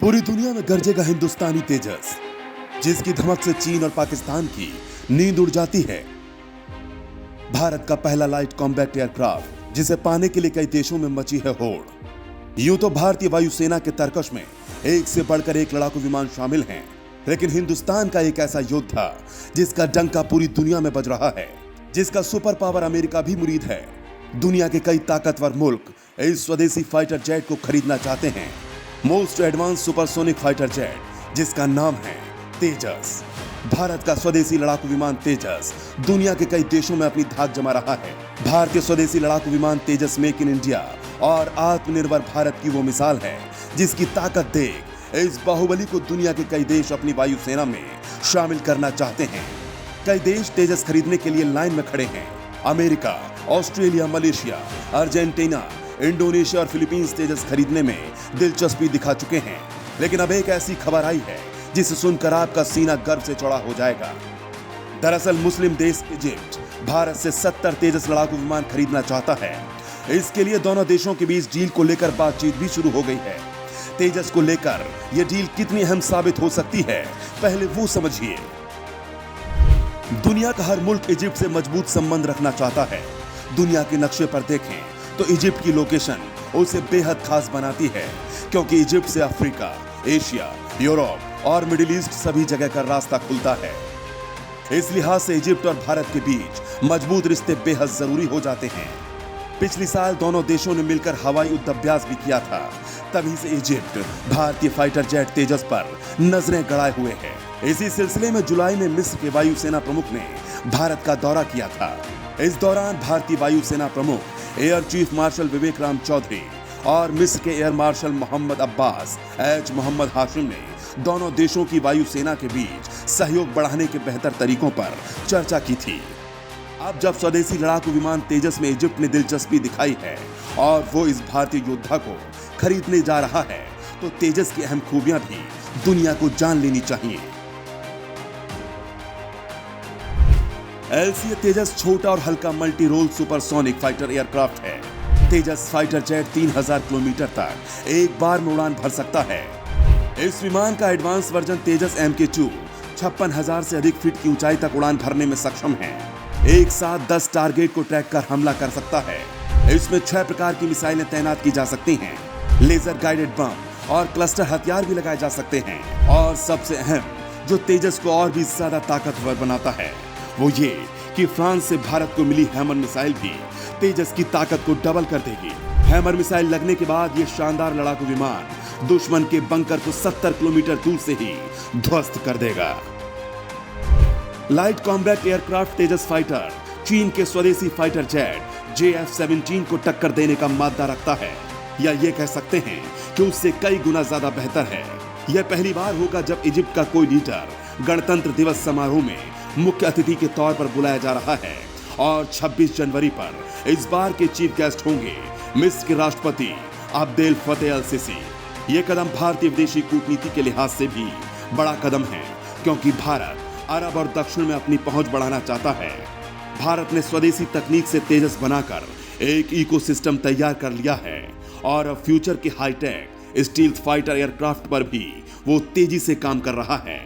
पूरी दुनिया में गरजेगा हिंदुस्तानी तेजस, जिसकी धमक से चीन और पाकिस्तान की नींद उड़ जाती है। भारत का पहला लाइट कॉम्बैट एयरक्राफ्ट, जिसे पाने के लिए कई देशों में मची है होड़। यूं तो भारतीय वायुसेना के तरकश में एक से बढ़कर एक लड़ाकू विमान शामिल हैं, लेकिन हिंदुस्तान का एक ऐसा योद्धा जिसका डंका पूरी दुनिया में बज रहा है, जिसका सुपर पावर अमेरिका भी मुरीद है। दुनिया के कई ताकतवर मुल्क इस स्वदेशी फाइटर जेट को खरीदना चाहते हैं। Most advance supersonic fighter jet, जिसका नाम है तेजस। भारत का स्वदेशी लड़ाकू विमान तेजस दुनिया के कई देशों में अपनी धाक जमा रहा है। भारतीय स्वदेशी लड़ाकू विमान तेजस मेक इन इंडिया और आत्मनिर्भर भारत की वो मिसाल है, जिसकी ताकत देख इस बाहुबली को दुनिया के कई देश अपनी वायुसेना में शामिल करना चाहते हैं। कई देश तेजस खरीदने के लिए लाइन में खड़े हैं। America, Australia, Malaysia, Argentina, Indonesia और फिलीपींस तेजस खरीदने में दिलचस्पी दिखा चुके हैं। लेकिन अब एक ऐसी खबर आई है जिसे सुनकर आपका सीना गर्व से चौड़ा हो जाएगा। दरअसल मुस्लिम देश इजिप्ट भारत से 70 तेजस लड़ाकू विमान खरीदना चाहता है। इसके लिए दोनों देशों के बीच डील को लेकर बातचीत भी शुरू हो गई है। तेजस को लेकर यह डील कितनी अहम साबित हो सकती है, पहले वो समझिए। दुनिया का हर मुल्क इजिप्ट से मजबूत संबंध रखना चाहता है। दुनिया के नक्शे पर देखें तो इजिप्ट की लोकेशन उसे बेहद खास बनाती है, क्योंकि इजिप्ट से अफ्रीका, एशिया, यूरोप और मिडिल ईस्ट सभी जगह का रास्ता खुलता है। इस लिहाज से इजिप्ट और भारत के बीच मजबूत रिश्ते बेहद जरूरी हो जाते हैं। पिछले साल दोनों देशों ने मिलकर हवाई युद्धाभ्यास भी किया था। तभी से इजिप्ट भारतीय फाइटर जेट तेजस पर नजरें गड़ाए हुए है। इसी सिलसिले में जुलाई में मिस्र के वायुसेना प्रमुख ने भारत का दौरा किया था। इस दौरान भारतीय वायुसेना प्रमुख air chief marshal Vivek Ram Chaudhari और मिस्र के air marshal Mohammed Abbas H Mohammed Hashim ने दोनों देशों की वायुसेना के बीच सहयोग बढ़ाने के बेहतर तरीकों पर चर्चा की थी। अब जब स्वदेशी लड़ाकू विमान तेजस में इजिप्ट ने दिलचस्पी दिखाई है और वो इस भारतीय योद्धा को खरीदने जा रहा है, तो तेजस की अहम खूबियां भी दुनिया को जान लेनी चाहिए। एलसीए तेजस छोटा और हल्का multi role supersonic fighter aircraft है। तेजस फाइटर जेट 3000 किलोमीटर तक एक बार में उड़ान भर सकता है। इस विमान का एडवांस वर्जन तेजस MK2 56,000 से अधिक फीट की ऊंचाई तक उड़ान भरने में सक्षम है। एक साथ 10 टारगेट को ट्रैक कर हमला कर सकता है। इसमें 6 प्रकार की मिसाइलें तैनात की जा सकती हैं। लेजर गाइडेड बम और क्लस्टर हथियार भी लगाए जा सकते हैं। और सबसे अहम, जो तेजस को और भी ज्यादा ताकतवर बनाता है, वो ये कि फ्रांस से भारत को मिली हैमर मिसाइल भी तेजस की ताकत को डबल कर देगी। हैमर मिसाइल लगने के बाद ये शानदार लड़ाकू विमान दुश्मन के बंकर को 70 किलोमीटर दूर से ही ध्वस्त कर देगा। लाइट कॉम्बैट एयरक्राफ्ट तेजस फाइटर चीन के स्वदेशी फाइटर जेट JF-17 को टक्कर देने का मादा रखता है, या ये कह सकते हैं कि उससे कई गुना ज्यादा बेहतर है। यह पहली बार होगा जब इजिप्ट का कोई लीडर गणतंत्र दिवस समारोह में मुख्य अतिथि के तौर पर बुलाया जा रहा है। और 26 जनवरी पर इस बार के चीफ गेस्ट होंगे मिस्र के राष्ट्रपति अब्देल फतेह अल सीसी। ये कदम भारतीय विदेशी कूटनीति के लिहाज से भी बड़ा कदम है, क्योंकि भारत अरब और दक्षिण में अपनी पहुंच बढ़ाना चाहता है। भारत ने स्वदेशी तकनीक से तेजस बनाकर एक इकोसिस्टम तैयार कर लिया है और अब फ्यूचर के हाईटेक स्टील्थ फाइटर एयरक्राफ्ट पर भी वो तेजी से काम कर रहा है।